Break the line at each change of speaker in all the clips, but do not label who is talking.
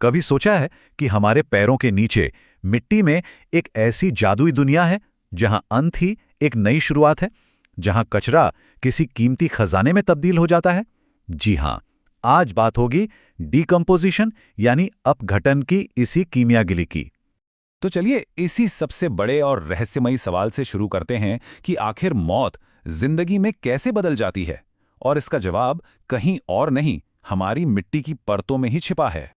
कभी सोचा है कि हमारे पैरों के नीचे मिट्टी में एक ऐसी जादुई दुनिया है जहां अंत ही एक नई शुरुआत है, जहां कचरा किसी कीमती खजाने में तब्दील हो जाता है? जी हां, आज बात होगी डीकंपोजिशन यानी अपघटन की इसी कीमियागिरी की।
तो चलिए इसी सबसे बड़े और रहस्यमयी सवाल से शुरू करते हैं कि आखिर मौत जिंदगी में कैसे बदल जाती है। और इसका जवाब कहीं और नहीं, हमारी मिट्टी की परतों में ही छिपा है।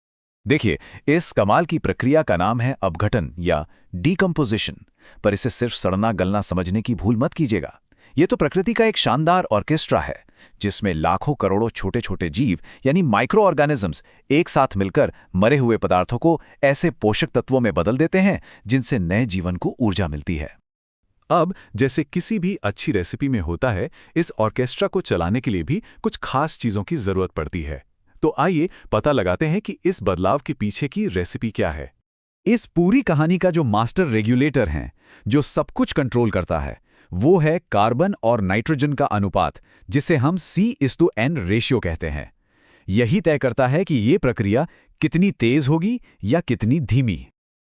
देखिए, इस कमाल की प्रक्रिया का नाम है अपघटन या डीकंपोजिशन। पर इसे सिर्फ सड़ना गलना समझने की भूल मत कीजिएगा। ये तो प्रकृति का एक शानदार ऑर्केस्ट्रा है, जिसमें लाखों करोड़ों छोटे छोटे जीव यानी माइक्रो ऑर्गेनिजम्स एक साथ मिलकर मरे हुए पदार्थों को ऐसे पोषक तत्वों में बदल देते हैं जिनसे नए जीवन को ऊर्जा मिलती है।
अब जैसे किसी भी अच्छी रेसिपी में होता है, इस ऑर्केस्ट्रा को चलाने के लिए भी कुछ खास चीजों की जरूरत पड़ती है। तो आइए पता लगाते हैं कि इस बदलाव के पीछे की रेसिपी क्या है।
इस पूरी कहानी का जो मास्टर रेगुलेटर है, जो सब कुछ कंट्रोल करता है, वो है कार्बन और नाइट्रोजन का अनुपात, जिसे हम C:N रेशियो कहते हैं। यही तय करता है कि ये प्रक्रिया कितनी तेज होगी या कितनी धीमी।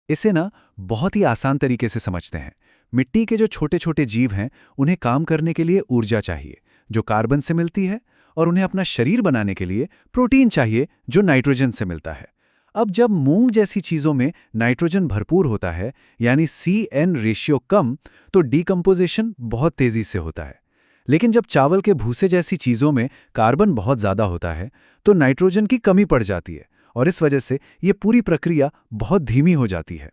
इसे बहुत ही आसान तरीके से समझते हैं। मिट्टी के जो छोटे छोटे जीव हैं, उन्हें काम करने के लिए ऊर्जा चाहिए जो कार्बन से मिलती है, और उन्हें अपना शरीर बनाने के लिए प्रोटीन चाहिए जो नाइट्रोजन से मिलता है। अब जब मूंग जैसी चीजों में नाइट्रोजन भरपूर होता है, यानी C:N रेशियो कम, तो डीकंपोजिशन बहुत तेजी से होता है। लेकिन जब चावल के भूसे जैसी चीजों में कार्बन बहुत ज्यादा होता है, तो नाइट्रोजन की कमी पड़ जाती है, और इस वजह से ये पूरी प्रक्रिया बहुत धीमी हो जाती है।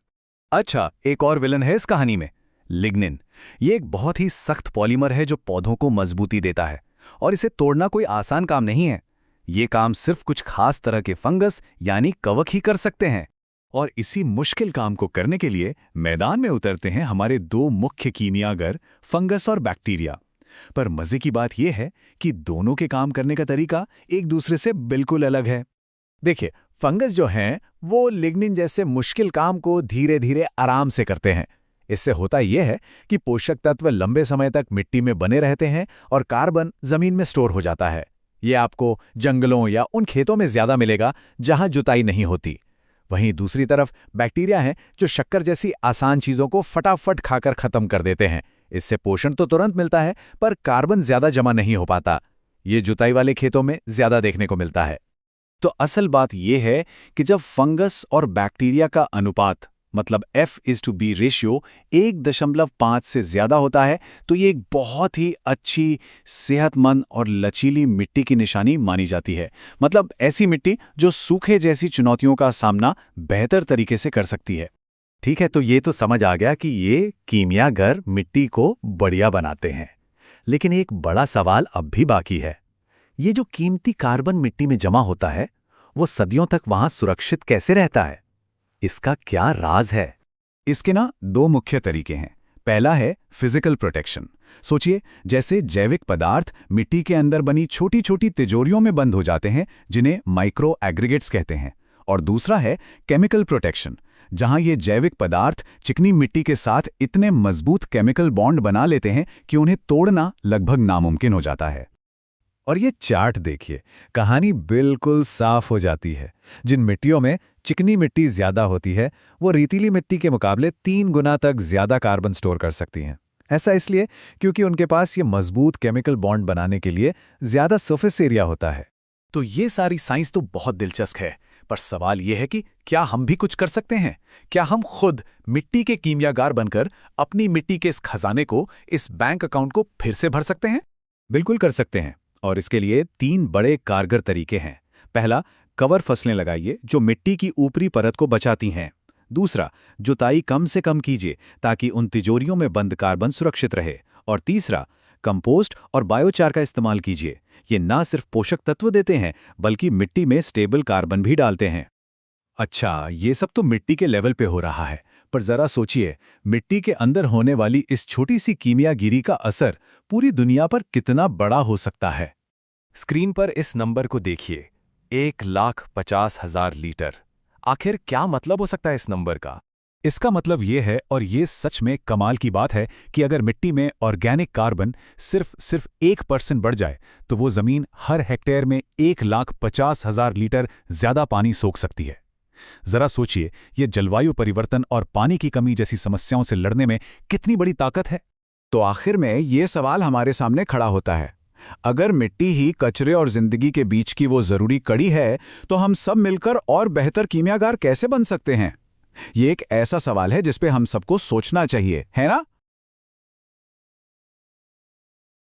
अच्छा, एक और विलन है इस कहानी में, लिग्निन। ये एक बहुत ही सख्त पॉलीमर है जो पौधों को मजबूती देता है, और इसे तोड़ना कोई आसान काम नहीं है। ये काम सिर्फ कुछ खास तरह के फंगस यानी कवक ही कर सकते हैं। और इसी मुश्किल काम को करने के लिए मैदान में उतरते हैं हमारे दो मुख्य कीमियागर, फंगस और बैक्टीरिया। पर मजे की बात यह है कि दोनों के काम करने का तरीका एक दूसरे से बिल्कुल अलग है। देखिए, फंगस जो हैं वो लिग्निन जैसे मुश्किल काम को धीरे धीरे आराम से करते हैं। इससे होता यह है कि पोषक तत्व लंबे समय तक मिट्टी में बने रहते हैं और कार्बन जमीन में स्टोर हो जाता है। ये आपको जंगलों या उन खेतों में ज्यादा मिलेगा जहां जुताई नहीं होती। वहीं दूसरी तरफ बैक्टीरिया हैं जो शक्कर जैसी आसान चीजों को फटाफट खाकर खत्म कर देते हैं। इससे पोषण तो तुरंत मिलता है, पर कार्बन ज्यादा जमा नहीं हो पाता। ये जुताई वाले खेतों में ज्यादा देखने को मिलता है।
तो असल बात यह है कि जब फंगस और बैक्टीरिया का अनुपात मतलब F:B रेशियो 1.5 से ज्यादा होता है, तो ये एक बहुत ही अच्छी, सेहतमंद और लचीली मिट्टी की निशानी मानी जाती है। मतलब ऐसी मिट्टी जो सूखे जैसी चुनौतियों का सामना बेहतर तरीके से कर सकती है।
ठीक है, तो ये तो समझ आ गया कि ये कीमियागर मिट्टी को बढ़िया बनाते हैं। लेकिन एक बड़ा सवाल अब भी बाकी है। ये जो कीमती कार्बन मिट्टी में जमा होता है, वो सदियों तक वहां सुरक्षित कैसे रहता है? इसका क्या राज है?
इसके दो मुख्य तरीके हैं। पहला है फिजिकल प्रोटेक्शन। सोचिए, जैसे जैविक पदार्थ मिट्टी के अंदर बनी छोटी छोटी तिजोरियों में बंद हो जाते हैं, जिन्हें माइक्रो एग्रीगेट्स कहते हैं। और दूसरा है केमिकल प्रोटेक्शन, जहां ये जैविक पदार्थ चिकनी मिट्टी के साथ इतने मजबूत केमिकल बॉन्ड बना लेते हैं कि उन्हें तोड़ना लगभग नामुमकिन हो जाता है।
और ये चार्ट देखिए, कहानी बिल्कुल साफ हो जाती है। जिन मिट्टियों में चिकनी मिट्टी ज्यादा होती है, वो रेतीली मिट्टी के मुकाबले 3 गुना तक ज्यादा कार्बन स्टोर कर सकती हैं। ऐसा इसलिए क्योंकि उनके पास ये मजबूत केमिकल बॉन्ड बनाने के लिए ज्यादा सरफेस एरिया होता है।
तो ये सारी साइंस तो बहुत दिलचस्प है, पर सवाल ये है कि क्या हम भी कुछ कर सकते हैं? क्या हम खुद मिट्टी के कीमियागार बनकर अपनी मिट्टी के इस खजाने को, इस बैंक अकाउंट को फिर से भर सकते हैं?
बिल्कुल कर सकते हैं, और इसके लिए 3 बड़े कारगर तरीके हैं। पहला, कवर फसलें लगाइए जो मिट्टी की ऊपरी परत को बचाती हैं। दूसरा, जुताई कम से कम कीजिए ताकि उन तिजोरियों में बंद कार्बन सुरक्षित रहे। और तीसरा, कंपोस्ट और बायोचार का इस्तेमाल कीजिए। ये ना सिर्फ पोषक तत्व देते हैं, बल्कि मिट्टी में स्टेबल कार्बन भी डालते हैं। अच्छा, ये सब तो मिट्टी के लेवल पे हो रहा है, पर जरा सोचिए, मिट्टी के अंदर होने वाली इस छोटी सी कीमियागिरी का असर पूरी दुनिया पर कितना बड़ा हो सकता है।
स्क्रीन पर इस नंबर को देखिए, 1,50,000 लीटर। आखिर क्या मतलब हो सकता है इस नंबर का?
इसका मतलब ये है, और ये सच में कमाल की बात है, कि अगर मिट्टी में ऑर्गेनिक कार्बन सिर्फ 1% बढ़ जाए, तो वो जमीन हर हेक्टेयर में 1,50,000 लीटर ज्यादा पानी सोख सकती है।
जरा सोचिए, ये जलवायु परिवर्तन और पानी की कमी जैसी समस्याओं से लड़ने में कितनी बड़ी ताकत है।
तो आखिर में ये सवाल हमारे सामने खड़ा होता है, अगर मिट्टी ही कचरे और जिंदगी के बीच की वो जरूरी कड़ी है, तो हम सब मिलकर और बेहतर कीमियागार कैसे बन सकते हैं? ये एक ऐसा सवाल है जिस पे हम सबको सोचना चाहिए, है ना?